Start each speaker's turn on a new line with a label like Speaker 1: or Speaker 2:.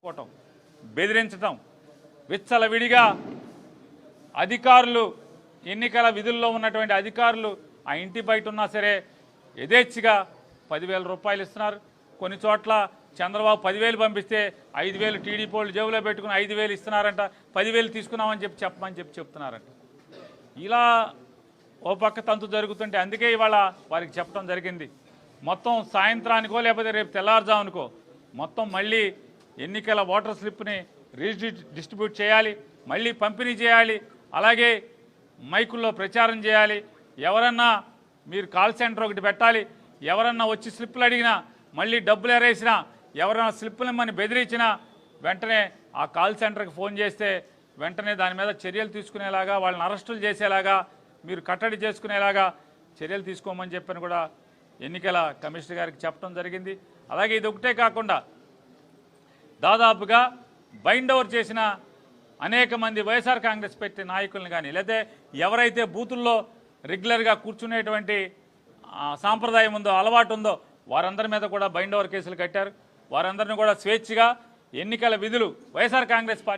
Speaker 1: కోవటం, బెదిరించటం, విచ్చలవిడిగా అధికారులు ఎన్నికల విధుల్లో ఉన్నటువంటి అధికారులు ఆ ఇంటి బయట ఉన్నా సరే యథేచ్ఛగా 10,000 రూపాయలు ఇస్తున్నారు. కొన్ని చోట్ల చంద్రబాబు 10,000 పంపిస్తే 5,000 టీడీపీ వాళ్ళు జేబులో పెట్టుకుని 5,000 ఇస్తున్నారంట, 10,000 తీసుకున్నామని చెప్తున్నారంట. ఇలా ఓ పక్క తంతు జరుగుతుంటే అందుకే ఇవాళ వారికి చెప్పడం జరిగింది. మొత్తం సాయంత్రానికో లేకపోతే రేపు తెల్లారుజామునికో మొత్తం మళ్ళీ ఎన్నికల ఓటర్ స్లిప్ని డిస్ట్రిబ్యూట్ చేయాలి, మళ్ళీ పంపిణీ చేయాలి, అలాగే మైకుల్లో ప్రచారం చేయాలి. ఎవరన్నా మీరు కాల్ సెంటర్ ఒకటి పెట్టాలి, ఎవరన్నా వచ్చి స్లిప్పులు అడిగినా మళ్ళీ డబ్బులు ఎరేసినా ఎవరైనా స్లిప్పులు ఇమ్మని బెదిరించినా వెంటనే ఆ కాల్ సెంటర్కి ఫోన్ చేస్తే వెంటనే దాని మీద చర్యలు తీసుకునేలాగా, వాళ్ళని అరెస్టులు చేసేలాగా, మీరు కట్టడి చేసుకునేలాగా చర్యలు తీసుకోమని చెప్పని కూడా ఎన్నికల కమిషనర్ గారికి చెప్పడం జరిగింది. అలాగే ఇది ఒకటే కాకుండా దాదాపుగా బైండ్ ఓవర్ చేసిన అనేక మంది వైఎస్ఆర్ కాంగ్రెస్ పార్టీ నాయకులను కానీ లేదా ఎవరైతే బూతుల్లో రెగ్యులర్గా కూర్చునేటువంటి సాంప్రదాయం ఉందో, అలవాటు ఉందో వారందరి మీద కూడా బైండ్ ఓవర్ కేసులు కట్టారు. వారందరినీ కూడా స్వేచ్ఛగా ఎన్నికల విధులు వైఎస్ఆర్ కాంగ్రెస్ పార్టీ